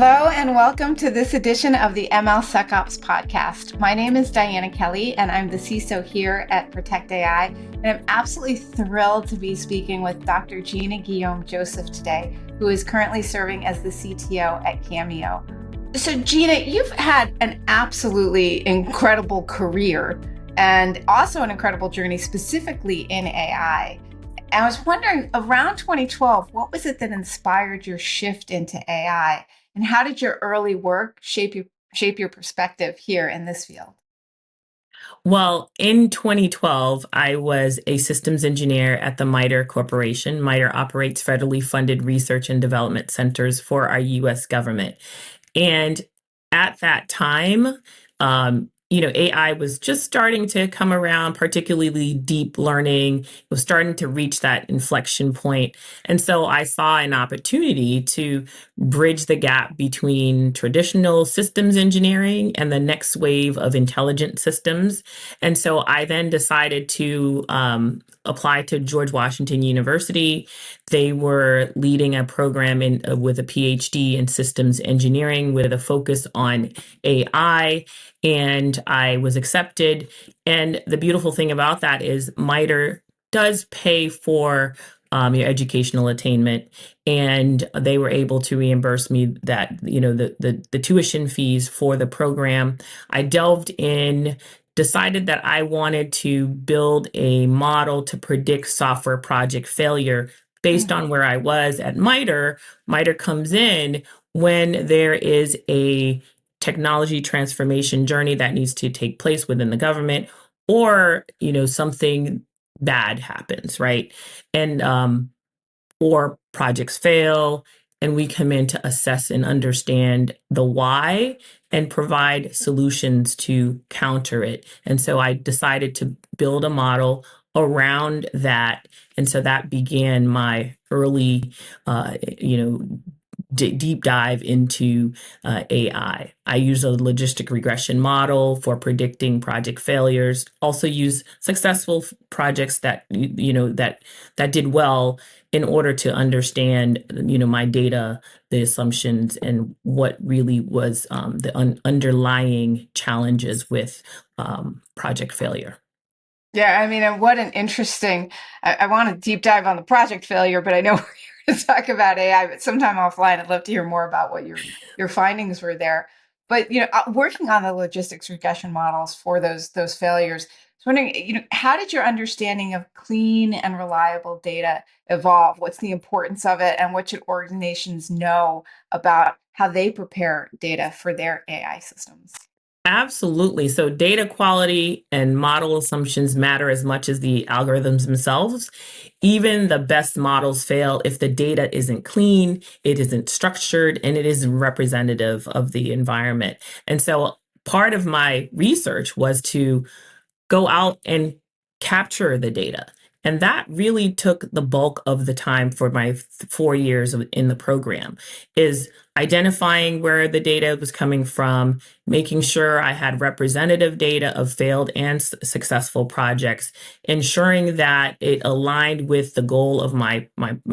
Hello and welcome to this edition of the MLSecOps Podcast. My name is Diana Kelley and I'm the CISO here at Protect AI. And I'm absolutely thrilled to be speaking with Dr. Gina Guillaume-Joseph today, who is currently serving as the CTO at Camio. So Gina, you've had an absolutely incredible career and also an incredible journey specifically in AI. And I was wondering, around 2012, what was it that inspired your shift into AI? And how did your early work shape your perspective here in this field? Well, in 2012, I was a systems engineer at the MITRE Corporation. MITRE operates federally funded research and development centers for our U.S. government. And at that time, AI was just starting to come around, particularly deep learning. It was starting to reach that inflection point. And so I saw an opportunity to bridge the gap between traditional systems engineering and the next wave of intelligent systems. And so I then decided to apply to George Washington University. They were leading a program with a PhD in systems engineering with a focus on AI. And I was accepted. And the beautiful thing about that is MITRE does pay for your educational attainment. And they were able to reimburse me that, the tuition fees for the program. I delved in, decided that I wanted to build a model to predict software project failure based on where I was at MITRE. MITRE comes in when there is a technology transformation journey that needs to take place within the government, or, something bad happens, right? And, or projects fail, and we come in to assess and understand the why and provide solutions to counter it. And so I decided to build a model around that. And so that began my early, deep dive into AI. I use a logistic regression model for predicting project failures. Also use successful projects that that did well in order to understand my data, the assumptions, and what really was the underlying challenges with project failure. Yeah, I mean, and what an interesting. I want to deep dive on the project failure, but I know we're to talk about AI, but sometime offline, I'd love to hear more about what your findings were there. But working on the logistics regression models for those failures, I was wondering, how did your understanding of clean and reliable data evolve? What's the importance of it, and what should organizations know about how they prepare data for their AI systems? Absolutely. So data quality and model assumptions matter as much as the algorithms themselves. Even the best models fail if the data isn't clean, it isn't structured, and it isn't representative of the environment. And so part of my research was to go out and capture the data. And that really took the bulk of the time for my 4 years in the program, is identifying where the data was coming from, making sure I had representative data of failed and successful projects, ensuring that it aligned with the goal of my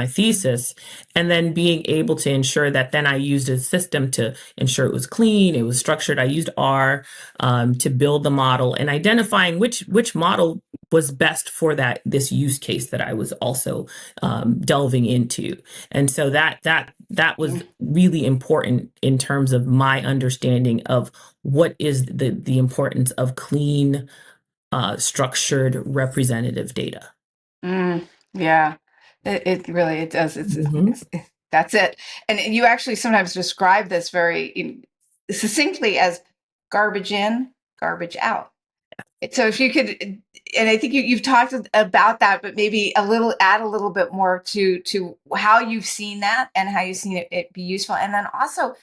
thesis, and then being able to ensure that then I used a system to ensure it was clean, it was structured. I used R to build the model, and identifying which model was best for this use case that I was also delving into. And so that was really important in terms of my understanding of what is the importance of clean, structured, representative data. Yeah, it really does. That's it. And you actually sometimes describe this very succinctly as garbage in, garbage out. So if you could, and I think you've talked about that, but maybe add a little bit more to how you've seen that and how you've seen it be useful. And then also,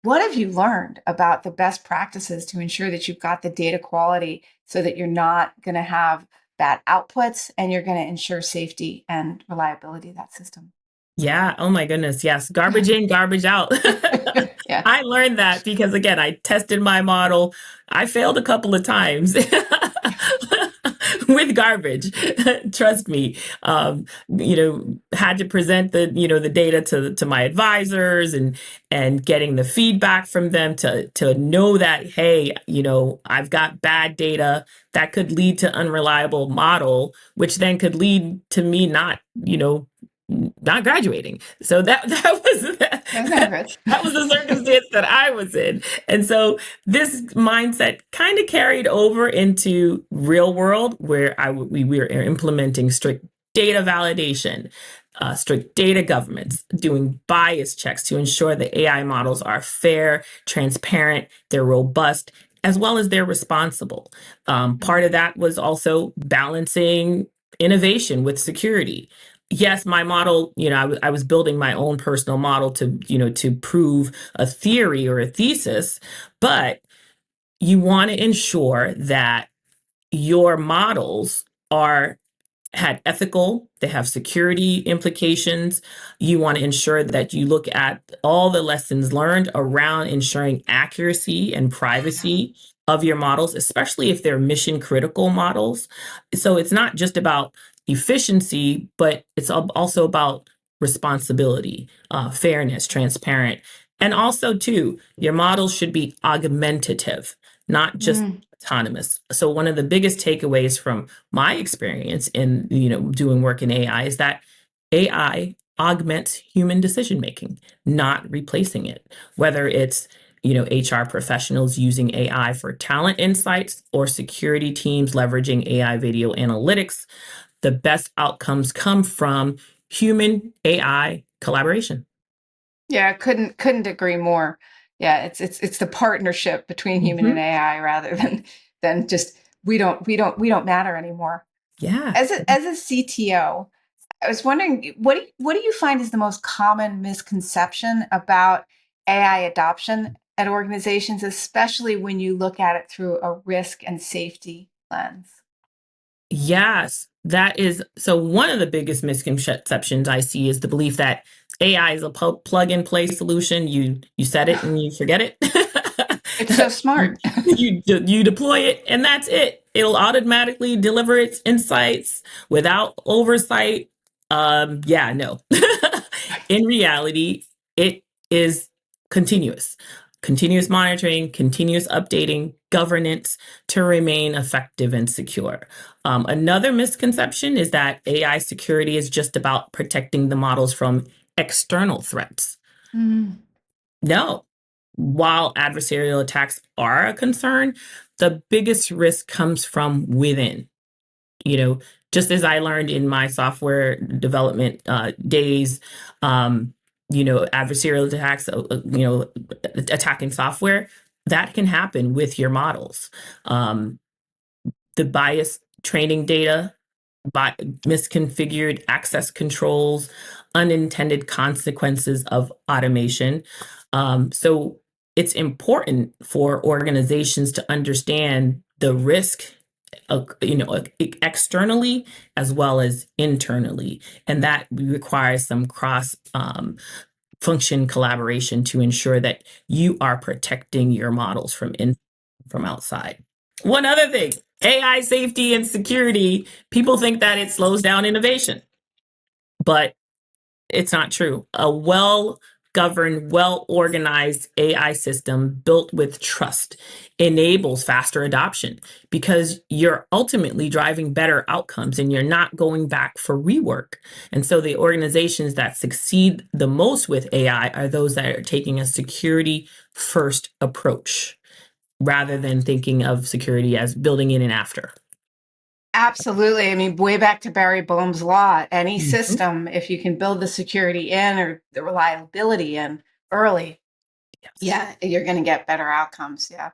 what have you learned about the best practices to ensure that you've got the data quality so that you're not going to have bad outputs and you're going to ensure safety and reliability of that system? Yeah. Oh my goodness. Yes. Garbage in, garbage out. Yeah. I learned that because, again, I tested my model. I failed a couple of times. with garbage. Trust me. Had to present the data to my advisors and getting the feedback from them to know that, hey, I've got bad data that could lead to unreliable model, which then could lead to me not graduating. So that was the circumstance that I was in. And so this mindset kind of carried over into real world where we were implementing strict data validation, strict data governance, doing bias checks to ensure the AI models are fair, transparent, they're robust, as well as they're responsible. Part of that was also balancing innovation with security. Yes, my model, I was building my own personal model to prove a theory or a thesis, but you want to ensure that your models had ethical, they have security implications. You want to ensure that you look at all the lessons learned around ensuring accuracy and privacy of your models, especially if they're mission critical models. So it's not just about efficiency, but it's also about responsibility, fairness, transparent. And also, too, your models should be augmentative, not just autonomous. So one of the biggest takeaways from my experience in doing work in AI is that AI augments human decision making, not replacing it. Whether it's HR professionals using AI for talent insights or security teams leveraging AI video analytics, the best outcomes come from human AI collaboration. Yeah, couldn't agree more. Yeah, it's the partnership between human and AI rather than just we don't matter anymore. Yeah. As a CTO, I was wondering what do you find is the most common misconception about AI adoption at organizations, especially when you look at it through a risk and safety lens? Yes, that is. So one of the biggest misconceptions I see is the belief that AI is a plug and play solution. You set it and you forget it. It's so smart. you deploy it and that's it. It'll automatically deliver its insights without oversight. No. In reality, it is continuous monitoring, continuous updating, governance to remain effective and secure. Another misconception is that AI security is just about protecting the models from external threats. No. While adversarial attacks are a concern, the biggest risk comes from within. Just as I learned in my software development days, adversarial attacks, attacking software, that can happen with your models. The bias training data, misconfigured access controls, unintended consequences of automation. So it's important for organizations to understand the risk externally as well as internally. And that requires some cross function collaboration to ensure that you are protecting your models from outside. One other thing, AI safety and security, people think that it slows down innovation, but it's not true. A well-governed, well-organized AI system built with trust enables faster adoption because you're ultimately driving better outcomes and you're not going back for rework. And so the organizations that succeed the most with AI are those that are taking a security-first approach rather than thinking of security as building in and after. Absolutely. I mean, way back to Barry Boehm's law, any system, if you can build the security in or the reliability in early, you're going to get better outcomes. Yeah,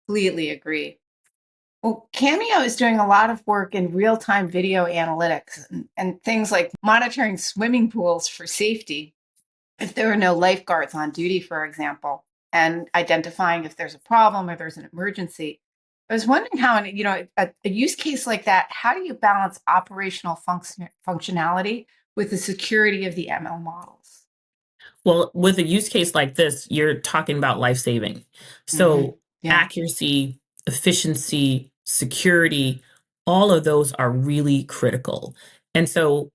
completely agree. Well, Camio is doing a lot of work in real-time video analytics and things like monitoring swimming pools for safety if there are no lifeguards on duty, for example, and identifying if there's a problem or there's an emergency. I was wondering how, a use case like that, how do you balance operational functionality with the security of the ML models? Well, with a use case like this, you're talking about life-saving. So accuracy, efficiency, security, all of those are really critical. And so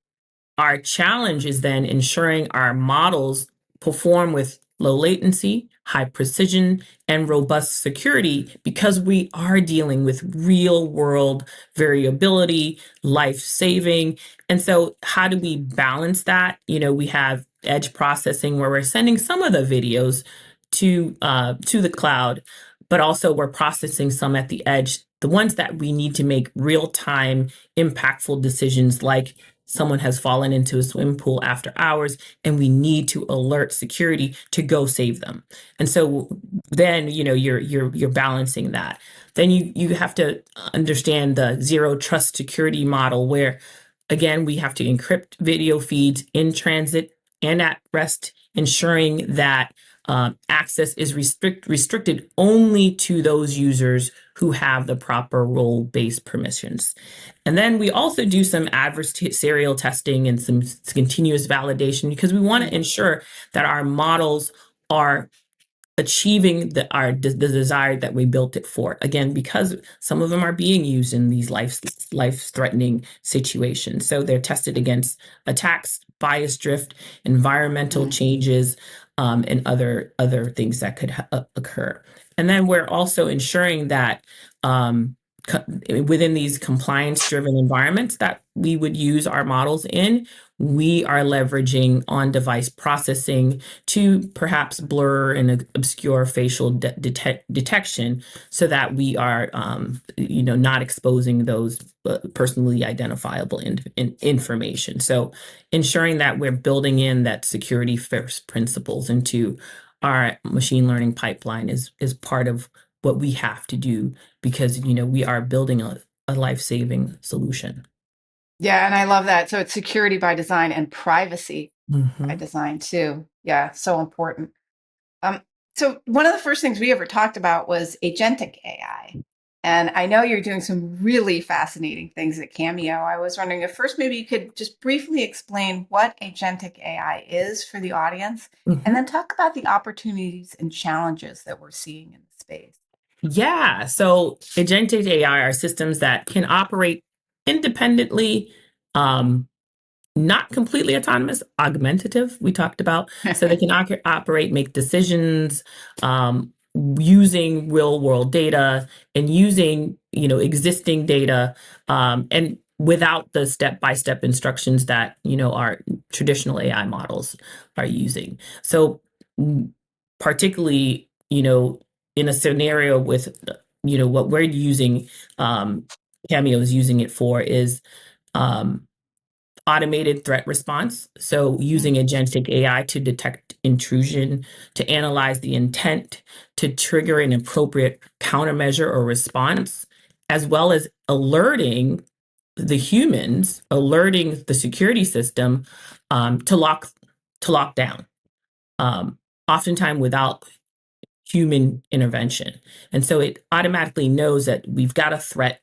our challenge is then ensuring our models perform with low latency, high precision, and robust security because we are dealing with real world variability, life saving. And so, how do we balance that? We have edge processing where we're sending some of the videos to the cloud, but also we're processing some at the edge, the ones that we need to make real time, impactful decisions like someone has fallen into a swim pool after hours and we need to alert security to go save them. And so then you're balancing that. Then you have to understand the zero trust security model where again we have to encrypt video feeds in transit and at rest, ensuring that access is restricted only to those users who have the proper role-based permissions. And then we also do some adversarial testing and some continuous validation because we want to ensure that our models are achieving the desire that we built it for. Again, because some of them are being used in these life-threatening situations. So they're tested against attacks, bias drift, environmental changes, and other things that could occur. And then we're also ensuring that within these compliance-driven environments that we would use our models in, we are leveraging on-device processing to perhaps blur and obscure facial detection so that we are, not exposing those personally identifiable information. So ensuring that we're building in that security first principles into our machine learning pipeline is part of what we have to do because, we are building a life-saving solution. Yeah, and I love that. So it's security by design and privacy by design too. Yeah, so important. So one of the first things we ever talked about was agentic AI. And I know you're doing some really fascinating things at Camio. I was wondering if first maybe you could just briefly explain what agentic AI is for the audience, and then talk about the opportunities and challenges that we're seeing in the space. Yeah, so agentic AI are systems that can operate independently, not completely autonomous, augmentative, we talked about. So they can operate, make decisions, using real world data and using, existing data, and without the step-by-step instructions that, our traditional AI models are using. So particularly, in a scenario with, what we're using, Camio is using it for is, automated threat response. So using agentic AI to detect intrusion, to analyze the intent, to trigger an appropriate countermeasure or response, as well as alerting the humans, alerting the security system to lock down, oftentimes without human intervention. And so it automatically knows that we've got a threat.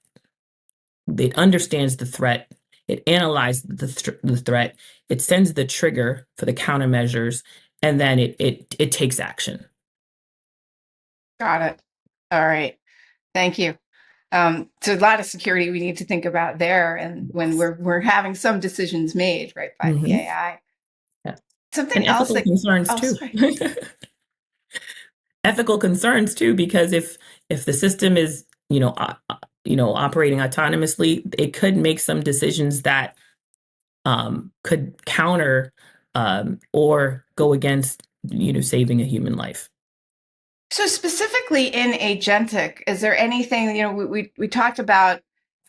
It understands the threat. It analyzes the threat. It sends the trigger for the countermeasures, and then it takes action. Got it. All right. Thank you. So a lot of security we need to think about there, and when we're having some decisions made right by the AI. Yeah. Something and else ethical concerns too. Ethical concerns too, because if the system is operating autonomously, it could make some decisions that could counter or go against saving a human life. So specifically in agentic, is there anything, we talked about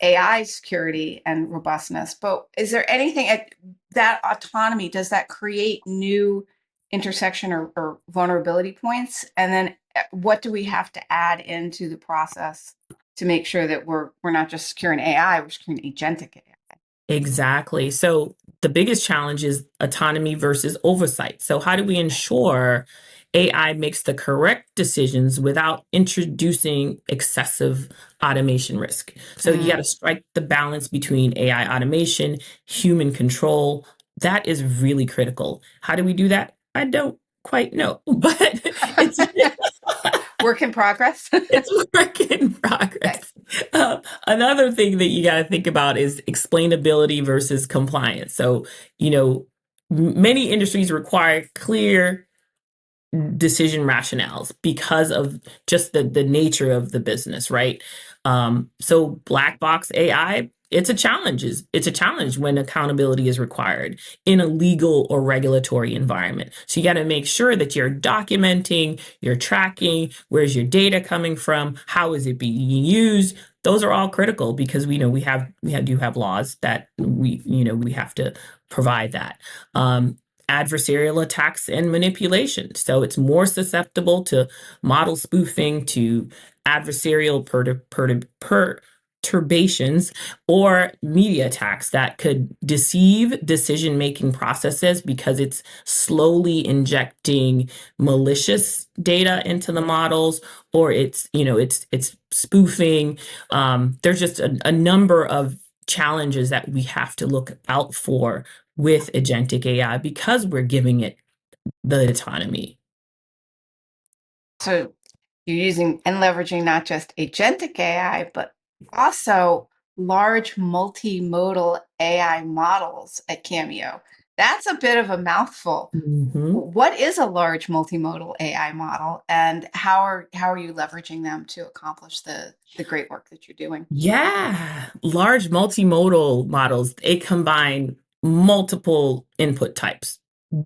AI security and robustness, but is there anything at that autonomy, does that create new intersection or vulnerability points? And then what do we have to add into the process to make sure that we're not just securing AI, we're securing agentic AI? Exactly. So the biggest challenge is autonomy versus oversight. So how do we ensure AI makes the correct decisions without introducing excessive automation risk? So you got to strike the balance between AI automation, human control. That is really critical. How do we do that? I don't quite know, but it's Work in progress. It's a work in progress. Another thing that you got to think about is explainability versus compliance. So, many industries require clear decision rationales because of just the nature of the business, right? So black box AI, it's a challenge. It's a challenge when accountability is required in a legal or regulatory environment. So you got to make sure that you're documenting, you're tracking, where's your data coming from, how is it being used. Those are all critical because we know we do have laws that we have to provide that. Adversarial attacks and manipulation. So it's more susceptible to model spoofing, to adversarial perturbations, or media attacks that could deceive decision-making processes because it's slowly injecting malicious data into the models, or it's spoofing. There's just a number of challenges that we have to look out for with agentic AI because we're giving it the autonomy. So you're using and leveraging not just agentic AI, but also large multimodal AI models at Camio. That's a bit of a mouthful. Mm-hmm. What is a large multimodal AI model, and how are you leveraging them to accomplish the great work that you're doing? Yeah, large multimodal models, they combine multiple input types,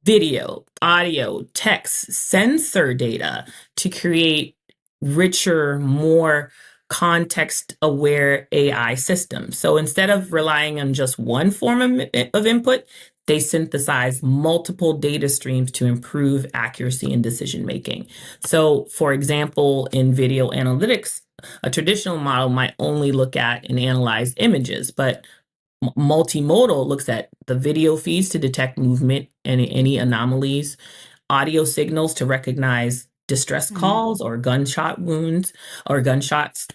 video, audio, text, sensor data to create richer, more context-aware AI systems. So instead of relying on just one form of input, they synthesize multiple data streams to improve accuracy in decision making. So, for example, in video analytics, a traditional model might only look at and analyze images, but multimodal looks at the video feeds to detect movement and any anomalies, audio signals to recognize distress calls or gunshot wounds or gunshots,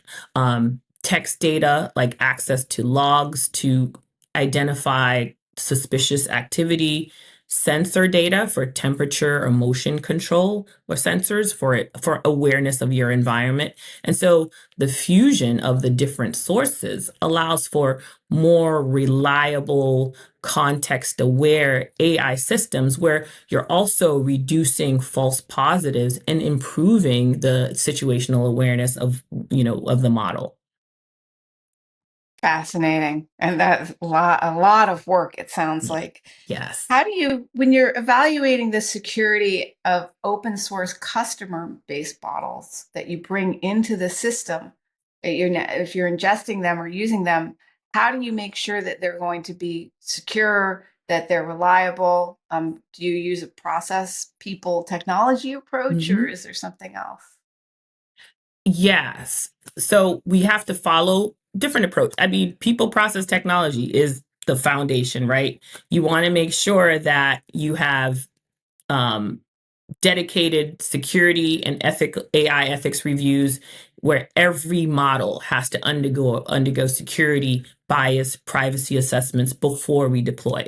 text data like access to logs to identify suspicious activity, sensor data for temperature or motion control, or sensors for awareness of your environment. And so the fusion of the different sources allows for more reliable, context-aware AI systems where you're also reducing false positives and improving the situational awareness of the model. Fascinating. And that's a lot of work, it sounds like. Yes. How do you, when you're evaluating the security of open source customer-based models that you bring into the system, if you're ingesting them or using them, how do you make sure that they're going to be secure, that they're reliable? Do you use a process, people, technology approach, or is there something else? Yes. So we have to follow different approach. I mean, people, process, technology is the foundation, right? You want to make sure that you have dedicated security and AI ethics reviews where every model has to undergo security, bias, privacy assessments before we deploy.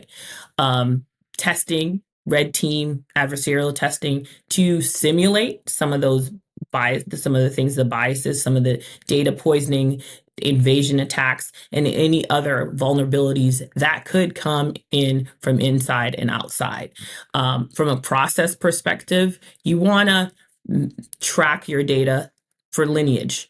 Testing, red team, adversarial testing to simulate some of those bias, some of the things, the biases, some of the data poisoning, invasion attacks, and any other vulnerabilities that could come in from inside and outside. From a process perspective, you want to track your data for lineage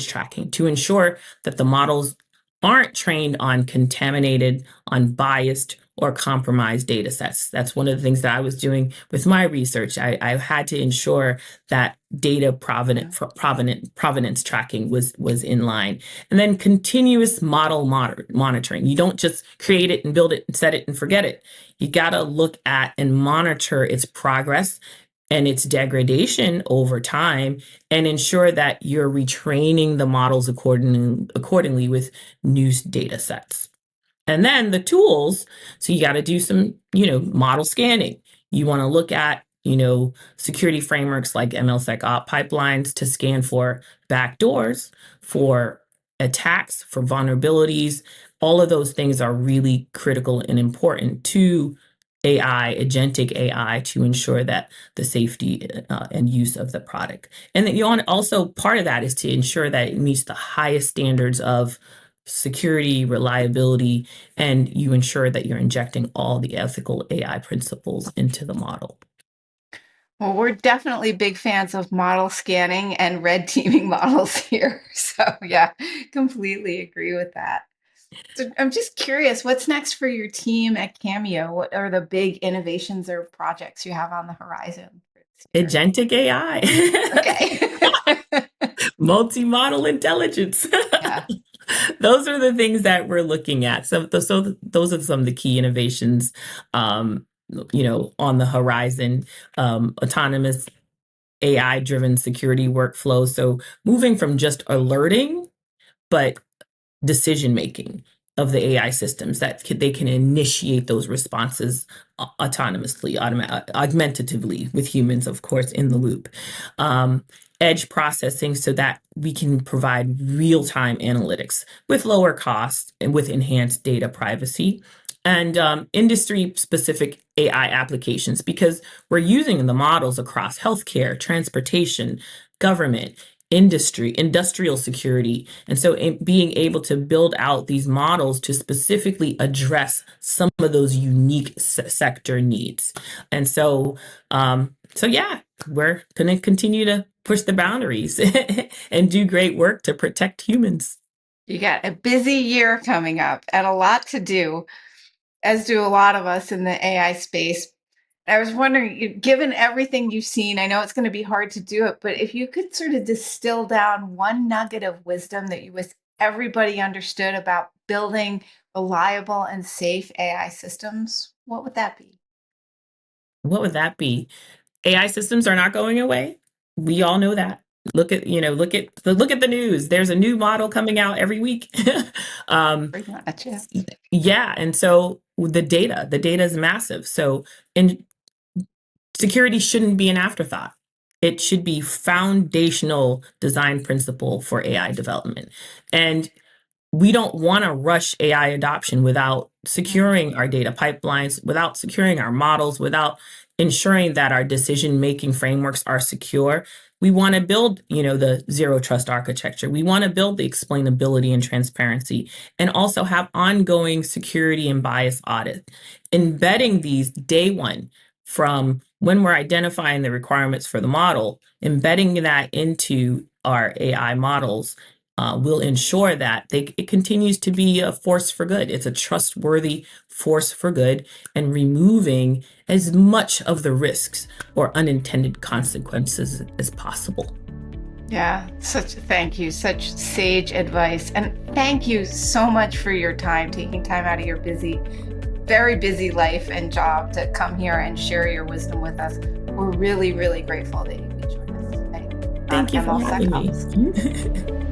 tracking to ensure that the models aren't trained on contaminated, unbiased, or compromised data sets. That's one of the things that I was doing with my research. I had to ensure that data provenance tracking was in line. And then continuous model monitoring. You don't just create it and build it and set it and forget it. You got to look at and monitor its progress and its degradation over time and ensure that you're retraining the models accordingly with new data sets. And then the tools, so you got to do some, model scanning. You want to look at, security frameworks like MLSecOps pipelines to scan for backdoors, for attacks, for vulnerabilities. All of those things are really critical and important to agentic AI, to ensure that the safety and use of the product. And then also part of that is to ensure that it meets the highest standards of security, reliability, and you ensure that you're injecting all the ethical AI principles into the model. Well, we're definitely big fans of model scanning and red teaming models here. So yeah, completely agree with that. So I'm just curious, what's next for your team at Camio? What are the big innovations or projects you have on the horizon for this year? Agentic AI. Okay. Multimodal intelligence. Yeah. Those are the things that we're looking at. So those are some of the key innovations, on the horizon. Autonomous AI-driven security workflows. So moving from just alerting, but decision-making of the AI systems that they can initiate those responses autonomously, augmentatively, with humans, of course, in the loop. Edge processing, so that we can provide real-time analytics with lower cost and with enhanced data privacy, and industry-specific AI applications, because we're using the models across healthcare, transportation, government, industrial security. And so being able to build out these models to specifically address some of those unique sector needs. And so yeah, we're going to continue to push the boundaries and do great work to protect humans. You got a busy year coming up and a lot to do, as do a lot of us in the AI space. I was wondering, given everything you've seen, I know it's going to be hard to do it, but if you could sort of distill down one nugget of wisdom that you wish everybody understood about building reliable and safe AI systems, what would that be? What would that be? AI systems are not going away. We all know that. Look at the news. There's a new model coming out every week. Pretty much, yeah. Yeah, and so the data is massive. So security shouldn't be an afterthought. It should be foundational design principle for AI development. And we don't want to rush AI adoption without securing our data pipelines, without securing our models, without ensuring that our decision-making frameworks are secure. We want to build, the zero trust architecture. We want to build the explainability and transparency, and also have ongoing security and bias audit. Embedding these day one, from when we're identifying the requirements for the model, embedding that into our AI models will ensure that it continues to be a force for good. It's a trustworthy force for good, and removing as much of the risks or unintended consequences as possible. Yeah, thank you. Such sage advice. And thank you so much for your time, taking time out of your very busy life and job to come here and share your wisdom with us. We're really, really grateful that you could join us today. Thank you for having me.